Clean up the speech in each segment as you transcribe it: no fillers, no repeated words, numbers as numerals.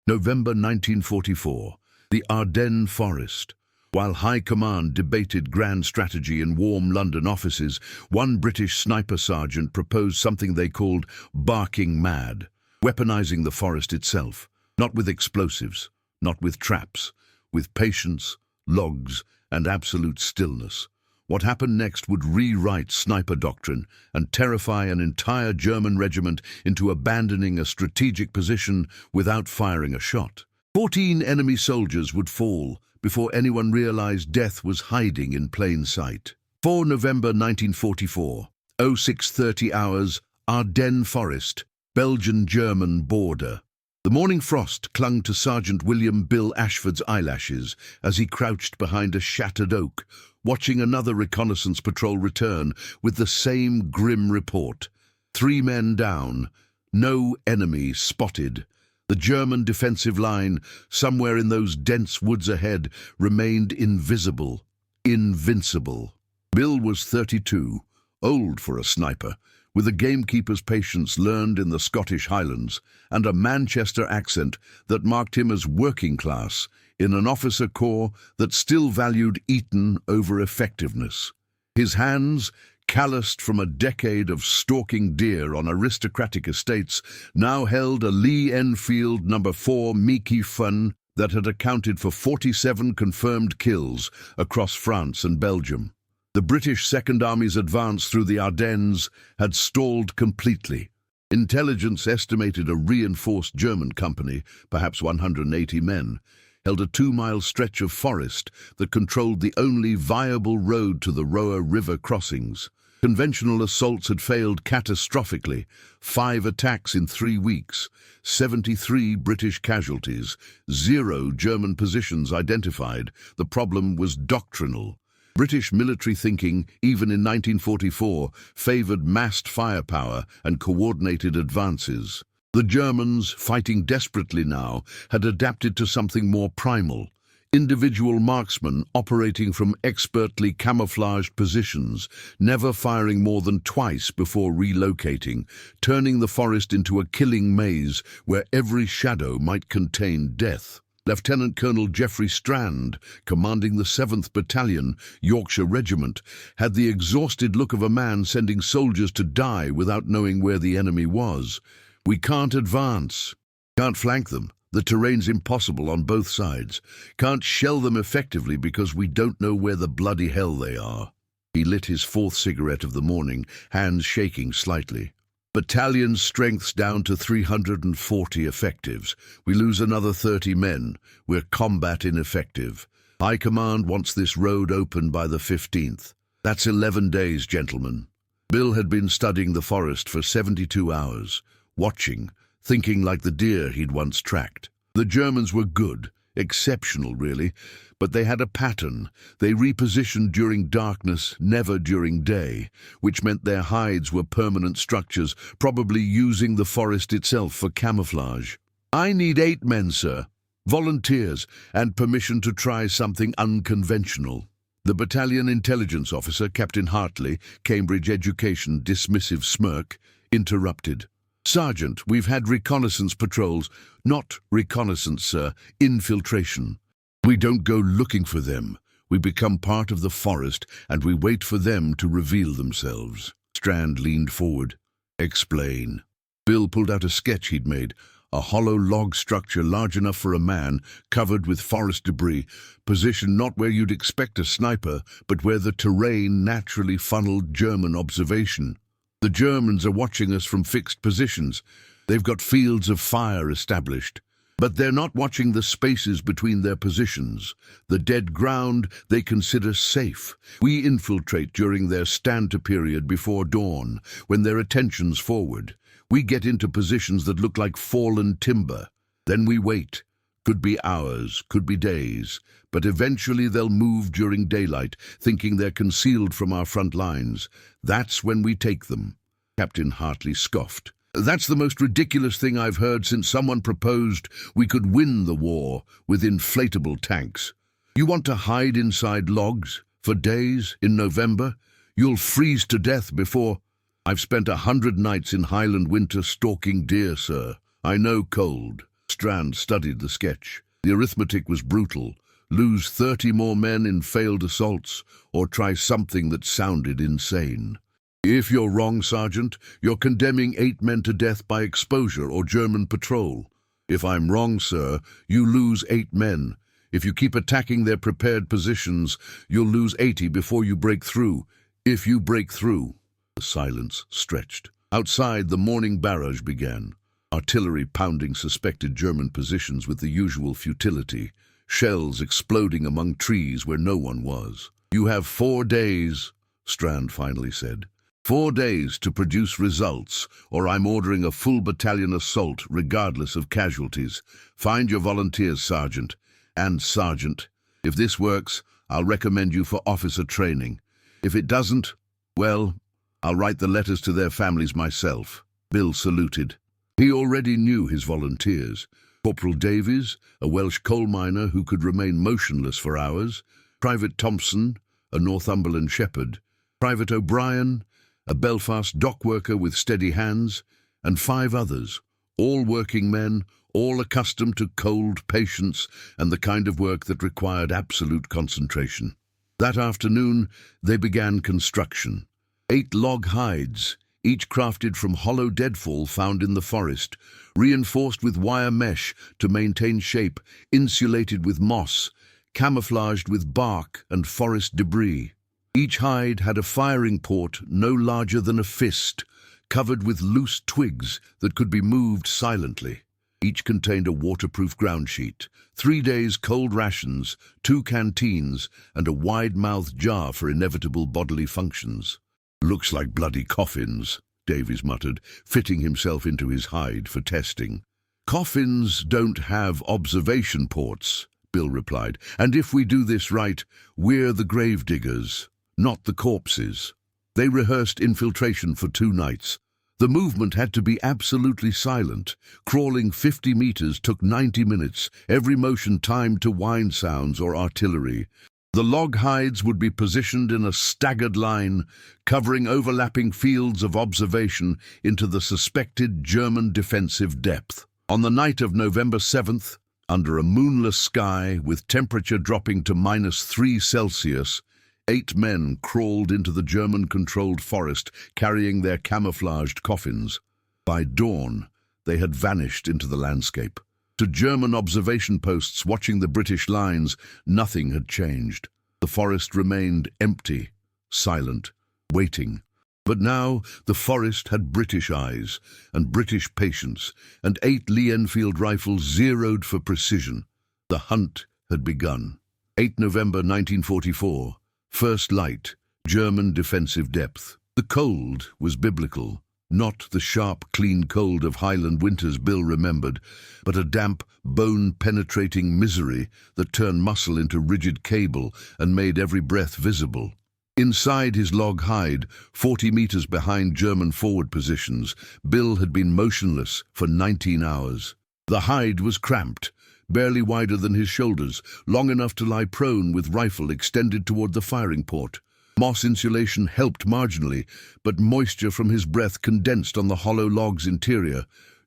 November 1944, the Ardennes Forest. While High Command debated grand strategy in warm London offices, one British sniper sergeant proposed something they called barking mad, weaponizing the forest itself, not with explosives, not with traps, with patience, logs, and absolute stillness. What happened next would rewrite sniper doctrine and terrify an entire German regiment into abandoning a strategic position without firing a shot. 14 enemy soldiers would fall before anyone realized death was hiding in plain sight. 4 November 1944, 0630 hours, Ardennes Forest, Belgian-German border. The morning frost clung to Sergeant William Bill Ashford's eyelashes as he crouched behind a shattered oak, watching another reconnaissance patrol return with the same grim report. 3 men down, no enemy spotted. The German defensive line, somewhere in those dense woods ahead, remained invisible, invincible. Bill was 32, old for a sniper, with a gamekeeper's patience learned in the Scottish Highlands and a Manchester accent that marked him as working class in an officer corps that still valued Eton over effectiveness. His hands, calloused from a decade of stalking deer on aristocratic estates, now held a Lee Enfield No. 4 Meeke Fun that had accounted for 47 confirmed kills across France and Belgium. The British Second Army's advance through the Ardennes had stalled completely. Intelligence estimated a reinforced German company, perhaps 180 men, held a 2-mile stretch of forest that controlled the only viable road to the Roer River crossings. Conventional assaults had failed catastrophically. 5 attacks in 3 weeks, 73 British casualties, 0 German positions identified. The problem was doctrinal. British military thinking, even in 1944, favored massed firepower and coordinated advances. The Germans, fighting desperately now, had adapted to something more primal. Individual marksmen operating from expertly camouflaged positions, never firing more than twice before relocating, turning the forest into a killing maze where every shadow might contain death. Lieutenant Colonel Geoffrey Strand, commanding the 7th Battalion, Yorkshire Regiment, had the exhausted look of a man sending soldiers to die without knowing where the enemy was. We can't advance, can't flank them. The terrain's impossible on both sides. Can't shell them effectively because we don't know where the bloody hell they are. He lit his 4th cigarette of the morning, hands shaking slightly. Battalion strength's down to 340 effectives. We lose another 30 men. We're combat ineffective. High Command wants this road open by the 15th. That's 11 days, gentlemen. Bill had been studying the forest for 72 hours, watching, thinking like the deer he'd once tracked. The Germans were good, exceptional really, but they had a pattern. They repositioned during darkness, never during day, which meant their hides were permanent structures, probably using the forest itself for camouflage. I need 8 men, sir. Volunteers, and permission to try something unconventional. The battalion intelligence officer, Captain Hartley, Cambridge education, dismissive smirk, interrupted. Sergeant, we've had reconnaissance patrols. Not reconnaissance, sir. Infiltration. We don't go looking for them. We become part of the forest and we wait for them to reveal themselves. Strand leaned forward. Explain. Bill pulled out a sketch he'd made. A hollow log structure large enough for a man, covered with forest debris, positioned not where you'd expect a sniper, but where the terrain naturally funneled German observation. The Germans are watching us from fixed positions. They've got fields of fire established. But they're not watching the spaces between their positions. The dead ground they consider safe. We infiltrate during their stand-to period before dawn, when their attention's forward. We get into positions that look like fallen timber. Then we wait. Could be hours, could be days. But eventually they'll move during daylight, thinking they're concealed from our front lines. That's when we take them. Captain Hartley scoffed. That's the most ridiculous thing I've heard since someone proposed we could win the war with inflatable tanks. You want to hide inside logs for days in November? You'll freeze to death before... I've spent 100 nights in Highland winter stalking deer, sir. I know cold. Strand studied the sketch. The arithmetic was brutal. Lose 30 more men in failed assaults, or try something that sounded insane. If you're wrong, Sergeant, you're condemning 8 men to death by exposure or German patrol. If I'm wrong, sir, you lose 8 men. If you keep attacking their prepared positions, you'll lose 80 before you break through. If you break through. The silence stretched. Outside, the morning barrage began. Artillery pounding suspected German positions with the usual futility. Shells exploding among trees where no one was. You have 4 days, Strand finally said. 4 days to produce results, or I'm ordering a full battalion assault regardless of casualties. Find your volunteers, Sergeant. And Sergeant, if this works, I'll recommend you for officer training. If it doesn't, well, I'll write the letters to their families myself. Bill saluted. He already knew his volunteers. Corporal Davies, a Welsh coal miner who could remain motionless for hours, Private Thompson, a Northumberland shepherd, Private O'Brien, a Belfast dock worker with steady hands, and 5 others, all working men, all accustomed to cold patience and the kind of work that required absolute concentration. That afternoon, they began construction. 8 log hides, each crafted from hollow deadfall found in the forest, reinforced with wire mesh to maintain shape, insulated with moss, camouflaged with bark and forest debris. Each hide had a firing port no larger than a fist, covered with loose twigs that could be moved silently. Each contained a waterproof ground sheet, 3 days' cold rations, 2 canteens, and a wide-mouthed jar for inevitable bodily functions. "Looks like bloody coffins," Davies muttered, fitting himself into his hide for testing. "Coffins don't have observation ports," Bill replied, "and if we do this right, we're the grave diggers, not the corpses." They rehearsed infiltration for 2 nights. The movement had to be absolutely silent. Crawling 50 meters took 90 minutes, every motion timed to wind sounds or artillery. The log hides would be positioned in a staggered line, covering overlapping fields of observation into the suspected German defensive depth. On the night of November 7th, under a moonless sky with temperature dropping to -3 Celsius, 8 men crawled into the German-controlled forest carrying their camouflaged coffins. By dawn, they had vanished into the landscape. To German observation posts watching the British lines, nothing had changed. The forest remained empty, silent, waiting. But now the forest had British eyes and British patience, and 8 Lee Enfield rifles zeroed for precision. The hunt had begun. 8 November 1944. First light, German defensive depth. The cold was biblical. Not the sharp, clean cold of Highland winters Bill remembered, but a damp, bone-penetrating misery that turned muscle into rigid cable and made every breath visible. Inside his log hide, 40 meters behind German forward positions, Bill had been motionless for 19 hours. The hide was cramped, barely wider than his shoulders, long enough to lie prone with rifle extended toward the firing port. Moss insulation helped marginally, but moisture from his breath condensed on the hollow log's interior,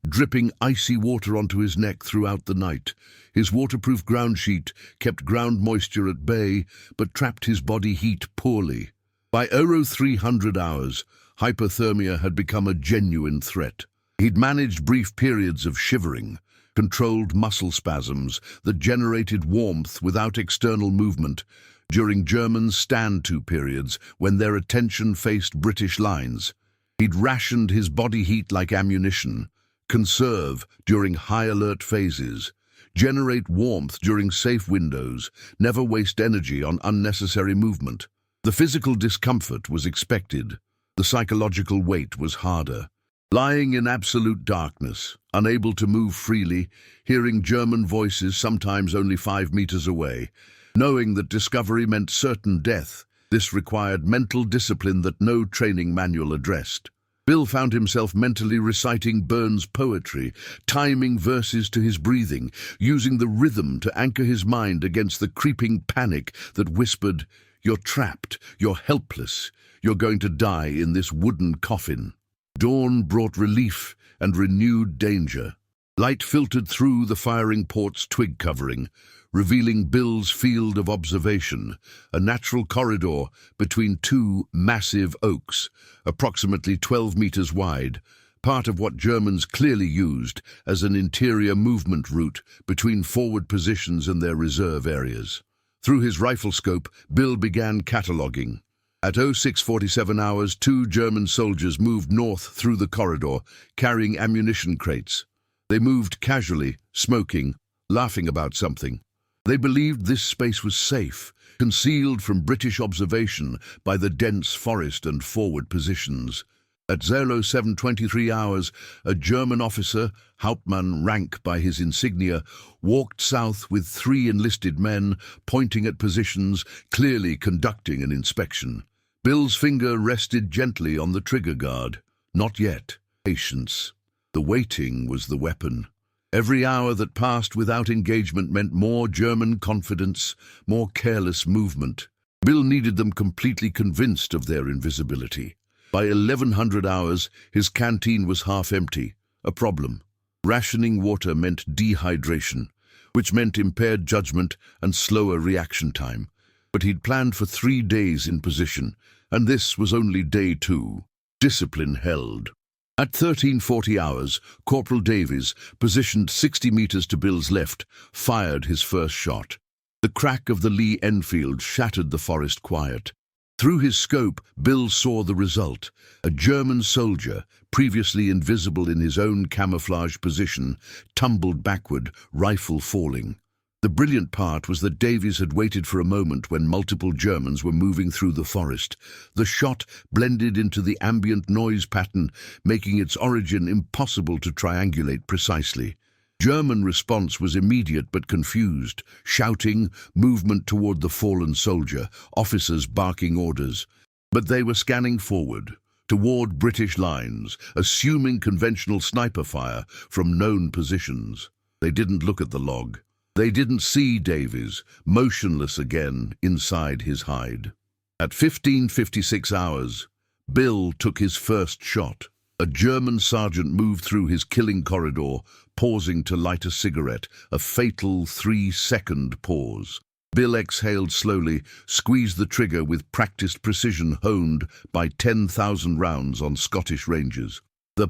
dripping icy water onto his neck throughout the night. His waterproof ground sheet kept ground moisture at bay, but trapped his body heat poorly. By 0300 hours, hypothermia had become a genuine threat. He'd managed brief periods of shivering, controlled muscle spasms that generated warmth without external movement, during Germans' stand-to periods when their attention faced British lines. He'd rationed his body heat like ammunition, conserve during high-alert phases, generate warmth during safe windows, never waste energy on unnecessary movement. The physical discomfort was expected. The psychological weight was harder. Lying in absolute darkness, unable to move freely, hearing German voices sometimes only 5 meters away, knowing that discovery meant certain death, this required mental discipline that no training manual addressed. Bill found himself mentally reciting Burns' poetry, timing verses to his breathing, using the rhythm to anchor his mind against the creeping panic that whispered, "You're trapped, you're helpless, you're going to die in this wooden coffin." Dawn brought relief and renewed danger. Light filtered through the firing port's twig covering, revealing Bill's field of observation, a natural corridor between two massive oaks, approximately 12 meters wide, part of what Germans clearly used as an interior movement route between forward positions and their reserve areas. Through his rifle scope, Bill began cataloguing. At 06:47 hours, 2 German soldiers moved north through the corridor, carrying ammunition crates. They moved casually, smoking, laughing about something. They believed this space was safe, concealed from British observation by the dense forest and forward positions. At 07:23 hours, a German officer, Hauptmann rank by his insignia, walked south with 3 enlisted men, pointing at positions, clearly conducting an inspection. Bill's finger rested gently on the trigger guard. Not yet. Patience. The waiting was the weapon. Every hour that passed without engagement meant more German confidence, more careless movement. Bill needed them completely convinced of their invisibility. By 1100 hours, his canteen was half empty, a problem. Rationing water meant dehydration, which meant impaired judgment and slower reaction time. But he'd planned for 3 days in position, and this was only day 2. Discipline held. At 1340 hours, Corporal Davies, positioned 60 meters to Bill's left, fired his first shot. The crack of the Lee Enfield shattered the forest quiet. Through his scope, Bill saw the result. A German soldier, previously invisible in his own camouflage position, tumbled backward, rifle falling. The brilliant part was that Davies had waited for a moment when multiple Germans were moving through the forest. The shot blended into the ambient noise pattern, making its origin impossible to triangulate precisely. German response was immediate but confused. Shouting, movement toward the fallen soldier, officers barking orders. But they were scanning forward, toward British lines, assuming conventional sniper fire from known positions. They didn't look at the log. They didn't see Davies, motionless again inside his hide. At 15:56 hours, Bill took his first shot. A German sergeant moved through his killing corridor, pausing to light a cigarette, a fatal 3-second pause. Bill exhaled slowly, squeezed the trigger with practiced precision honed by 10,000 rounds on Scottish ranges. The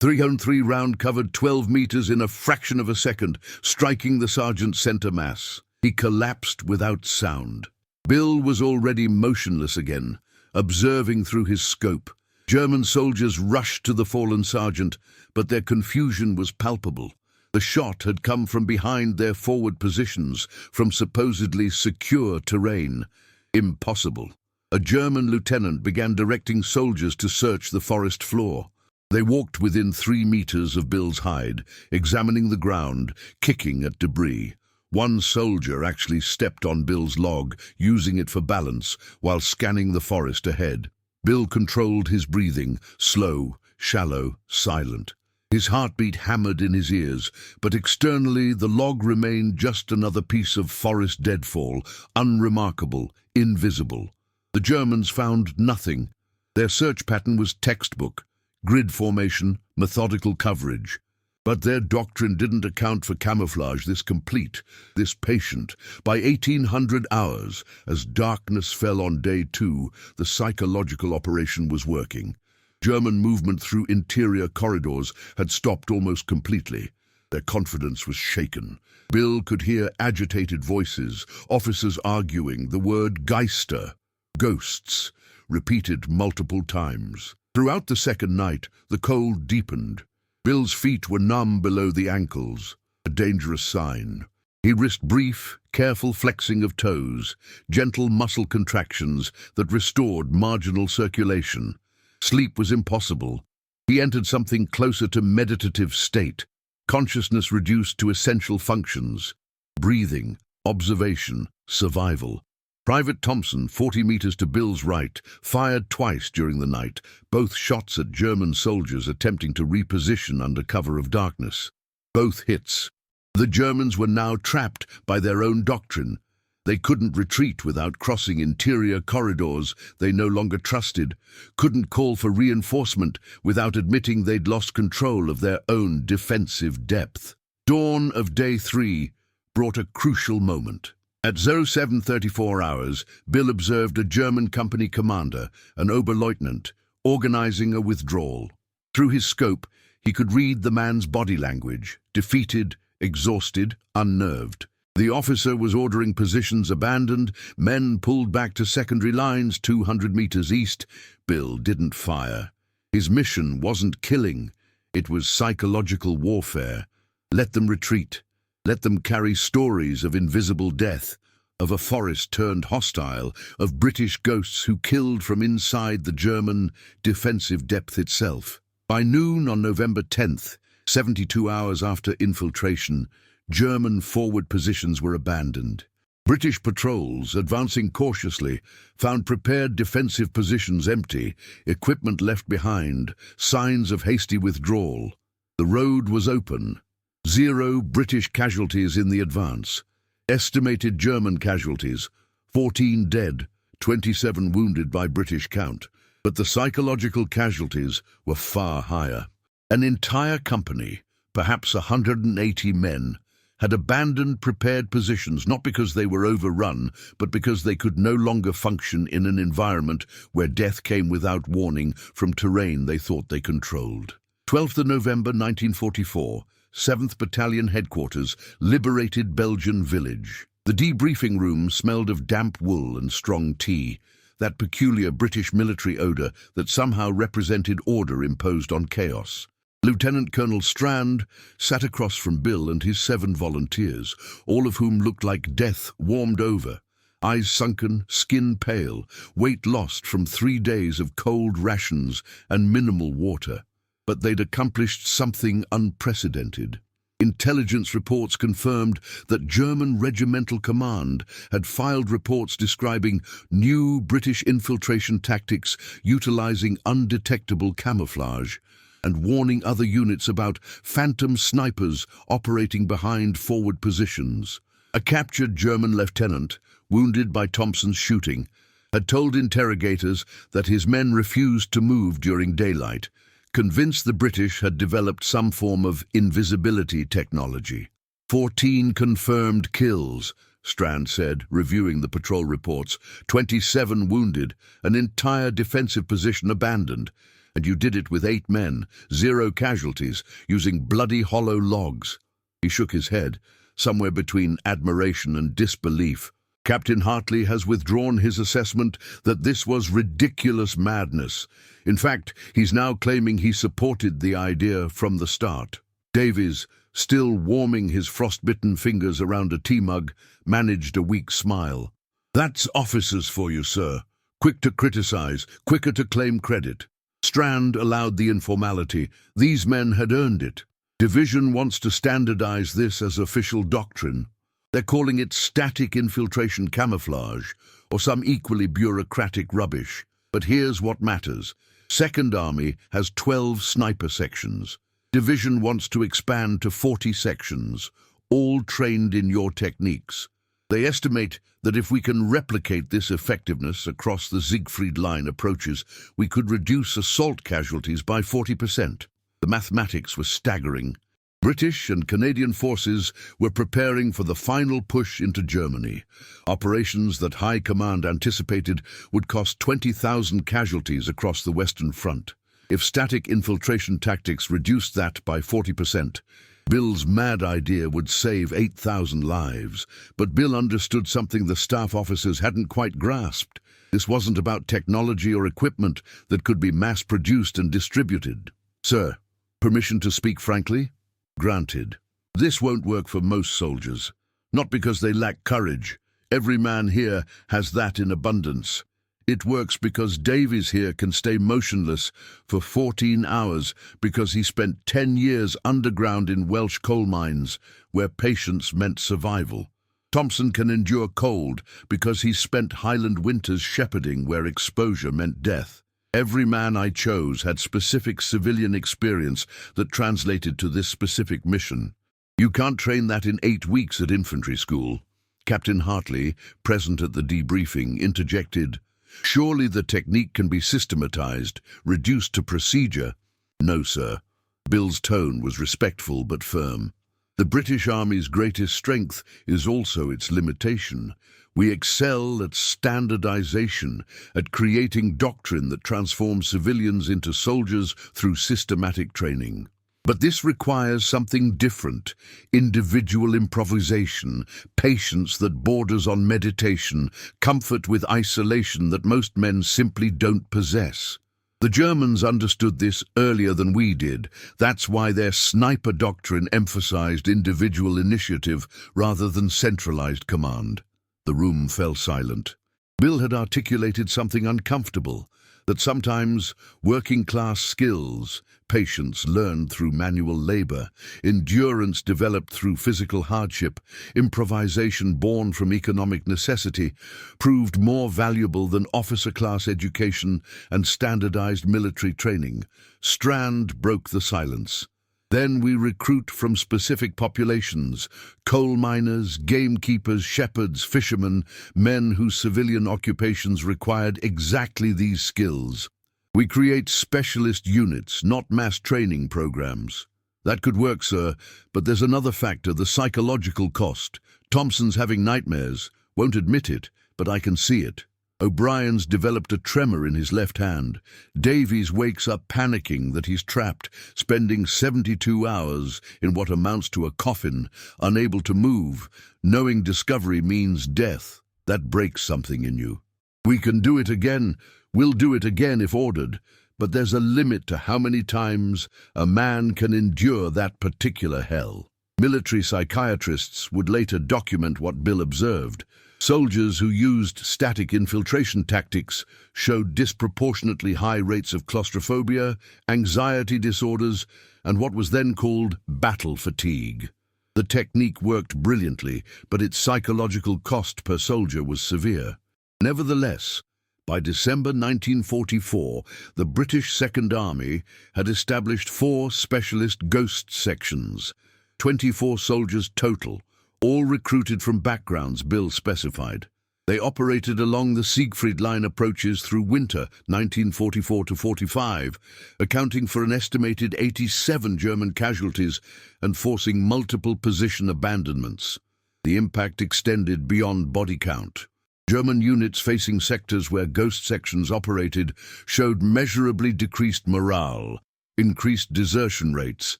303 round covered 12 meters in a fraction of a second, striking the sergeant's center mass. He collapsed without sound. Bill was already motionless again, observing through his scope. German soldiers rushed to the fallen sergeant, but their confusion was palpable. The shot had come from behind their forward positions, from supposedly secure terrain. Impossible. A German lieutenant began directing soldiers to search the forest floor. They walked within 3 meters of Bill's hide, examining the ground, kicking at debris. One soldier actually stepped on Bill's log, using it for balance, while scanning the forest ahead. Bill controlled his breathing, slow, shallow, silent. His heartbeat hammered in his ears, but externally the log remained just another piece of forest deadfall, unremarkable, invisible. The Germans found nothing. Their search pattern was textbook. Grid formation, methodical coverage. But their doctrine didn't account for camouflage this complete, this patient. By 1800 hours, as darkness fell on day 2, the psychological operation was working. German movement through interior corridors had stopped almost completely. Their confidence was shaken. Bill could hear agitated voices, officers arguing, the word Geister, ghosts, repeated multiple times. Throughout the second night, the cold deepened. Bill's feet were numb below the ankles, a dangerous sign. He risked brief, careful flexing of toes, gentle muscle contractions that restored marginal circulation. Sleep was impossible. He entered something closer to meditative state, consciousness reduced to essential functions: breathing, observation, survival. Private Thompson, 40 meters to Bill's right, fired twice during the night, both shots at German soldiers attempting to reposition under cover of darkness. Both hits. The Germans were now trapped by their own doctrine. They couldn't retreat without crossing interior corridors they no longer trusted, couldn't call for reinforcement without admitting they'd lost control of their own defensive depth. Dawn of day 3 brought a crucial moment. At 07:34 hours, Bill observed a German company commander, an Oberleutnant, organizing a withdrawal. Through his scope, he could read the man's body language: defeated, exhausted, unnerved. The officer was ordering positions abandoned, men pulled back to secondary lines 200 meters east. Bill didn't fire. His mission wasn't killing, it was psychological warfare. Let them retreat. Let them carry stories of invisible death, of a forest turned hostile, of British ghosts who killed from inside the German defensive depth itself. By noon on November 10th, 72 hours after infiltration, German forward positions were abandoned. British patrols, advancing cautiously, found prepared defensive positions empty, equipment left behind, signs of hasty withdrawal. The road was open. 0 British casualties in the advance. Estimated German casualties: 14 dead, 27 wounded by British count. But the psychological casualties were far higher. An entire company, perhaps 180 men, had abandoned prepared positions not because they were overrun, but because they could no longer function in an environment where death came without warning from terrain they thought they controlled. 12th of November 1944, 7th Battalion Headquarters, liberated Belgian village. The debriefing room smelled of damp wool and strong tea, that peculiar British military odour that somehow represented order imposed on chaos. Lieutenant Colonel Strand sat across from Bill and his 7 volunteers, all of whom looked like death warmed over, eyes sunken, skin pale, weight lost from 3 days of cold rations and minimal water. But they'd accomplished something unprecedented. Intelligence reports confirmed that German Regimental Command had filed reports describing new British infiltration tactics utilizing undetectable camouflage, and warning other units about phantom snipers operating behind forward positions. A captured German lieutenant, wounded by Thompson's shooting, had told interrogators that his men refused to move during daylight, convinced the British had developed some form of invisibility technology. 14 confirmed kills, Strand said, reviewing the patrol reports. 27 wounded, an entire defensive position abandoned. And you did it with 8 men, 0 casualties, using bloody hollow logs. He shook his head, somewhere between admiration and disbelief. Captain Hartley has withdrawn his assessment that this was ridiculous madness. In fact, he's now claiming he supported the idea from the start. Davies, still warming his frostbitten fingers around a tea mug, managed a weak smile. That's officers for you, sir. Quick to criticize, quicker to claim credit. Strand allowed the informality. These men had earned it. Division wants to standardize this as official doctrine. They're calling it static infiltration camouflage, or some equally bureaucratic rubbish. But here's what matters. Second Army has 12 sniper sections. Division wants to expand to 40 sections, all trained in your techniques. They estimate that if we can replicate this effectiveness across the Siegfried Line approaches, we could reduce assault casualties by 40%. The mathematics was staggering. British and Canadian forces were preparing for the final push into Germany, operations that High Command anticipated would cost 20,000 casualties across the Western Front. If static infiltration tactics reduced that by 40%, Bill's mad idea would save 8,000 lives. But Bill understood something the staff officers hadn't quite grasped. This wasn't about technology or equipment that could be mass-produced and distributed. Sir, permission to speak frankly? Granted. This won't work for most soldiers. Not because they lack courage. Every man here has that in abundance. It works because Davies here can stay motionless for 14 hours because he spent 10 years underground in Welsh coal mines where patience meant survival. Thompson can endure cold because he spent Highland winters shepherding where exposure meant death. Every man I chose had specific civilian experience that translated to this specific mission. You can't train that in 8 weeks at infantry school. Captain Hartley, present at the debriefing, interjected, "Surely the technique can be systematized, reduced to procedure." "No, sir." Bill's tone was respectful but firm. "The British Army's greatest strength is also its limitation. We excel at standardization, at creating doctrine that transforms civilians into soldiers through systematic training. But this requires something different: individual improvisation, patience that borders on meditation, comfort with isolation that most men simply don't possess. The Germans understood this earlier than we did. That's why their sniper doctrine emphasized individual initiative rather than centralized command." The room fell silent. Bill had articulated something uncomfortable, that sometimes working-class skills, patience learned through manual labor, endurance developed through physical hardship, improvisation born from economic necessity, proved more valuable than officer-class education and standardized military training. Strand broke the silence. "Then we recruit from specific populations: coal miners, gamekeepers, shepherds, fishermen, men whose civilian occupations required exactly these skills. We create specialist units, not mass training programs." "That could work, sir, but there's another factor: the psychological cost. Thompson's having nightmares. Won't admit it, but I can see it. O'Brien's developed a tremor in his left hand. Davies wakes up panicking that he's trapped, spending 72 hours in what amounts to a coffin, unable to move, knowing discovery means death. That breaks something in you. We can do it again. We'll do it again if ordered. But there's a limit to how many times a man can endure that particular hell." Military psychiatrists would later document what Bill observed. Soldiers who used static infiltration tactics showed disproportionately high rates of claustrophobia, anxiety disorders, and what was then called battle fatigue. The technique worked brilliantly, but its psychological cost per soldier was severe. Nevertheless, by December 1944, the British Second Army had established 4 specialist ghost sections, 24 soldiers total, all recruited from backgrounds Bill specified. They operated along the Siegfried Line approaches through winter 1944-45, accounting for an estimated 87 German casualties and forcing multiple position abandonments. The impact extended beyond body count. German units facing sectors where ghost sections operated showed measurably decreased morale, increased desertion rates,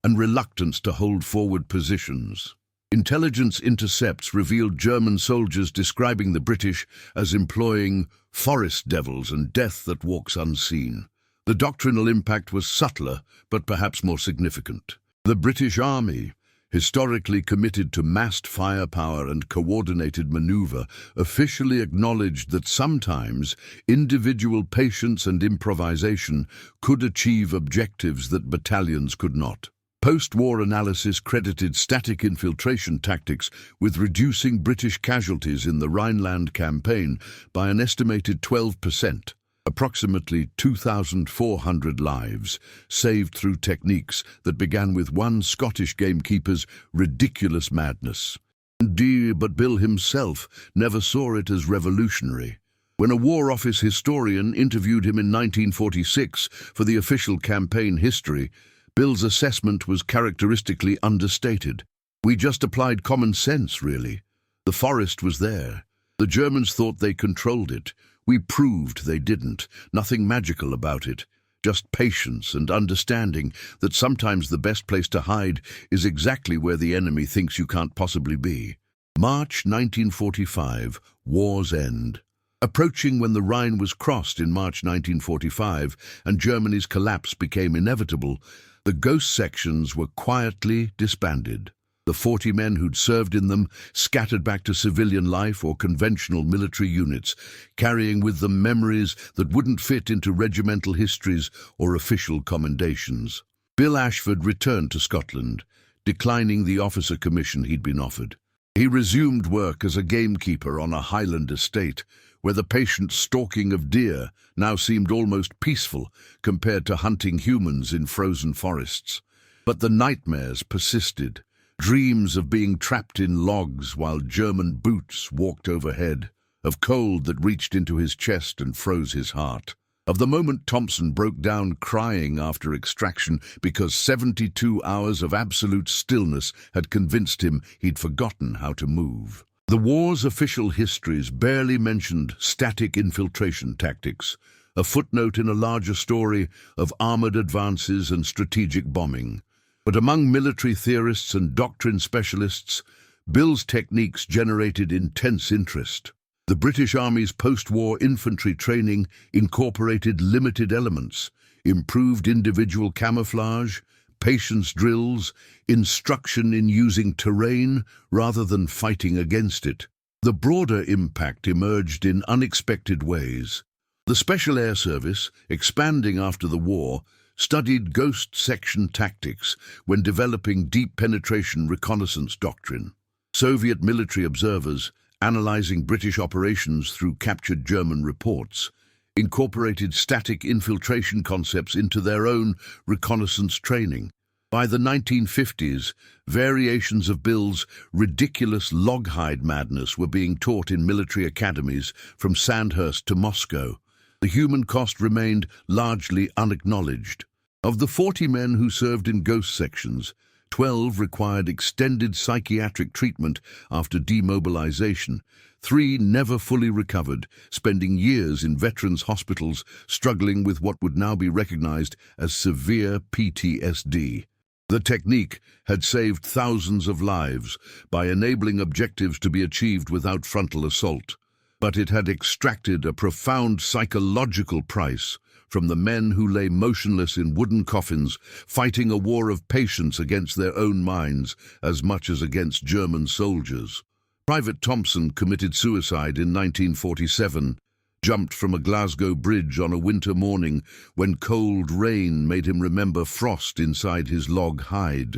and reluctance to hold forward positions. Intelligence intercepts revealed German soldiers describing the British as employing forest devils and death that walks unseen. The doctrinal impact was subtler, but perhaps more significant. The British Army, historically committed to massed firepower and coordinated maneuver, officially acknowledged that sometimes individual patience and improvisation could achieve objectives that battalions could not. Post-war analysis credited static infiltration tactics with reducing British casualties in the Rhineland campaign by an estimated 12%, approximately 2,400 lives, saved through techniques that began with one Scottish gamekeeper's ridiculous madness. But Bill himself never saw it as revolutionary. When a War Office historian interviewed him in 1946 for the official campaign history, Bill's assessment was characteristically understated. "We just applied common sense, really. The forest was there. The Germans thought they controlled it. We proved they didn't. Nothing magical about it. Just patience and understanding that sometimes the best place to hide is exactly where the enemy thinks you can't possibly be." March 1945, war's end. Approaching when the Rhine was crossed in March 1945 and Germany's collapse became inevitable, the ghost sections were quietly disbanded. The 40 men who'd served in them scattered back to civilian life or conventional military units, carrying with them memories that wouldn't fit into regimental histories or official commendations. Bill Ashford returned to Scotland, declining the officer commission he'd been offered. He resumed work as a gamekeeper on a Highland estate, where the patient stalking of deer now seemed almost peaceful compared to hunting humans in frozen forests. But the nightmares persisted. Dreams of being trapped in logs while German boots walked overhead, of cold that reached into his chest and froze his heart, of the moment Thompson broke down crying after extraction because 72 hours of absolute stillness had convinced him he'd forgotten how to move. The war's official histories barely mentioned static infiltration tactics, a footnote in a larger story of armored advances and strategic bombing. But among military theorists and doctrine specialists, Bill's techniques generated intense interest. The British Army's post-war infantry training incorporated limited elements, improved individual camouflage, patience drills, instruction in using terrain rather than fighting against it. The broader impact emerged in unexpected ways. The Special Air Service, expanding after the war, studied ghost section tactics when developing deep penetration reconnaissance doctrine. Soviet military observers, analyzing British operations through captured German reports, incorporated static infiltration concepts into their own reconnaissance training. By the 1950s, variations of Bill's ridiculous log-hide madness were being taught in military academies from Sandhurst to Moscow. The human cost remained largely unacknowledged. Of the 40 men who served in ghost sections, 12 required extended psychiatric treatment after demobilization. 3 never fully recovered, spending years in veterans' hospitals struggling with what would now be recognized as severe PTSD. The technique had saved thousands of lives by enabling objectives to be achieved without frontal assault. But it had extracted a profound psychological price from the men who lay motionless in wooden coffins, fighting a war of patience against their own minds as much as against German soldiers. Private Thompson committed suicide in 1947, jumped from a Glasgow bridge on a winter morning when cold rain made him remember frost inside his log hide.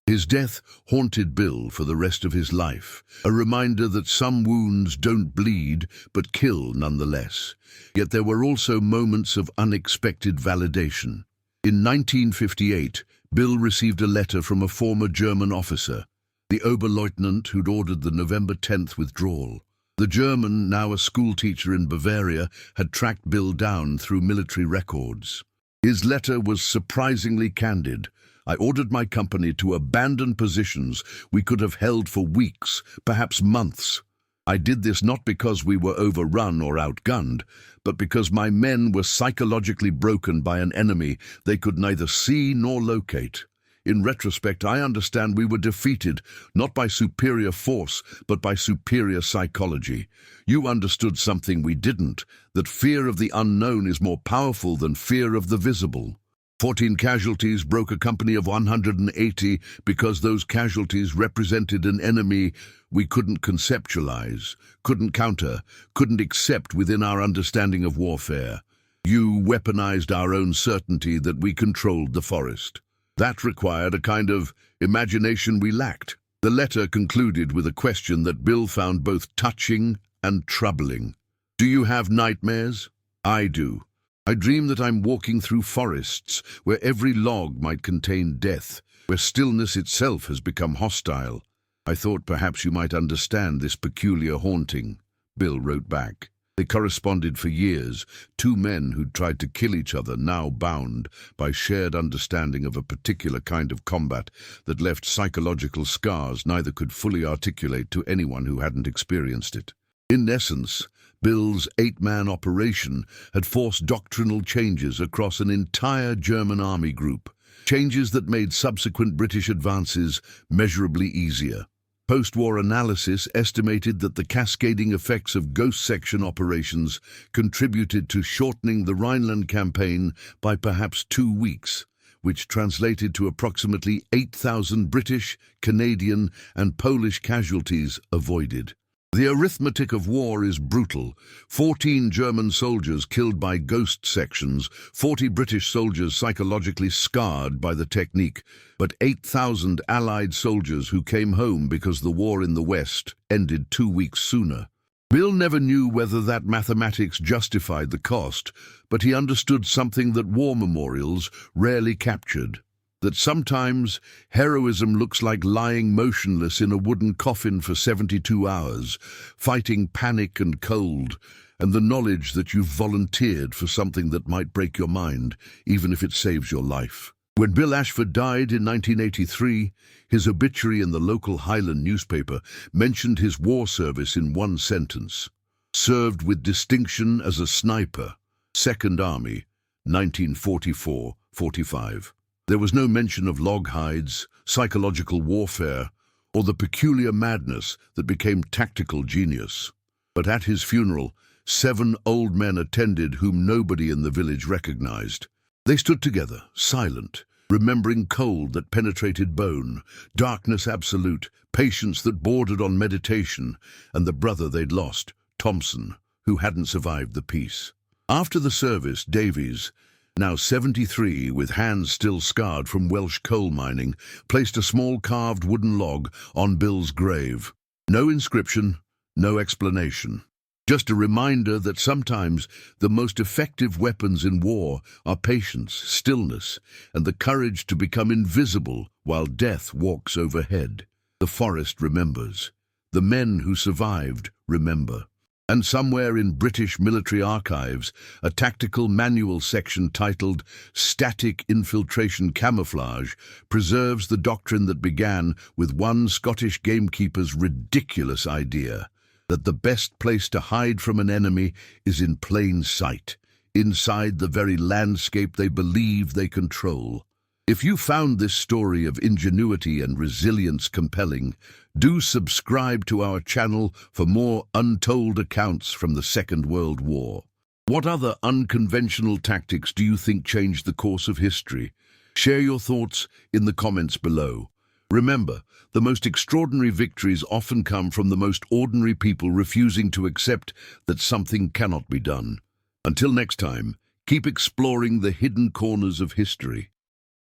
His death haunted Bill for the rest of his life, a reminder that some wounds don't bleed but kill nonetheless. Yet there were also moments of unexpected validation. In 1958, Bill received a letter from a former German officer, the Oberleutnant who'd ordered the November 10th withdrawal. The German, now a schoolteacher in Bavaria, had tracked Bill down through military records. His letter was surprisingly candid. I ordered my company to abandon positions we could have held for weeks, perhaps months. I did this not because we were overrun or outgunned, but because my men were psychologically broken by an enemy they could neither see nor locate. In retrospect, I understand we were defeated, not by superior force, but by superior psychology. You understood something we didn't, that fear of the unknown is more powerful than fear of the visible. 14 casualties broke a company of 180 because those casualties represented an enemy we couldn't conceptualize, couldn't counter, couldn't accept within our understanding of warfare. You weaponized our own certainty that we controlled the forest. That required a kind of imagination we lacked. The letter concluded with a question that Bill found both touching and troubling. Do you have nightmares? I do. I dream that I'm walking through forests where every log might contain death, where stillness itself has become hostile. I thought perhaps you might understand this peculiar haunting. Bill wrote back. They corresponded for years, 2 men who'd tried to kill each other, now bound by shared understanding of a particular kind of combat that left psychological scars neither could fully articulate to anyone who hadn't experienced it. In essence, Bill's 8-man operation had forced doctrinal changes across an entire German army group, changes that made subsequent British advances measurably easier. Post-war analysis estimated that the cascading effects of ghost section operations contributed to shortening the Rhineland campaign by perhaps 2 weeks, which translated to approximately 8,000 British, Canadian, and Polish casualties avoided. The arithmetic of war is brutal. 14 German soldiers killed by ghost sections, 40 British soldiers psychologically scarred by the technique, but 8,000 Allied soldiers who came home because the war in the West ended 2 weeks sooner. Bill never knew whether that mathematics justified the cost, but he understood something that war memorials rarely captured. that sometimes heroism looks like lying motionless in a wooden coffin for 72 hours, fighting panic and cold, and the knowledge that you've volunteered for something that might break your mind, even if it saves your life. When Bill Ashford died in 1983, his obituary in the local Highland newspaper mentioned his war service in one sentence: served with distinction as a sniper, 2nd Army, 1944-45. There was no mention of log hides, psychological warfare, or the peculiar madness that became tactical genius. But at his funeral, 7 old men attended whom nobody in the village recognized. They stood together, silent, remembering cold that penetrated bone, darkness absolute, patience that bordered on meditation, and the brother they'd lost, Thompson, who hadn't survived the peace. After the service, Davies, now 73, with hands still scarred from Welsh coal mining, placed a small carved wooden log on Bill's grave. No inscription, no explanation. Just a reminder that sometimes the most effective weapons in war are patience, stillness, and the courage to become invisible while death walks overhead. The forest remembers. The men who survived remember. And somewhere in British military archives, a tactical manual section titled Static Infiltration Camouflage preserves the doctrine that began with one Scottish gamekeeper's ridiculous idea: that the best place to hide from an enemy is in plain sight, inside the very landscape they believe they control. If you found this story of ingenuity and resilience compelling, do subscribe to our channel for more untold accounts from the Second World War. What other unconventional tactics do you think changed the course of history? Share your thoughts in the comments below. Remember, the most extraordinary victories often come from the most ordinary people refusing to accept that something cannot be done. Until next time, keep exploring the hidden corners of history.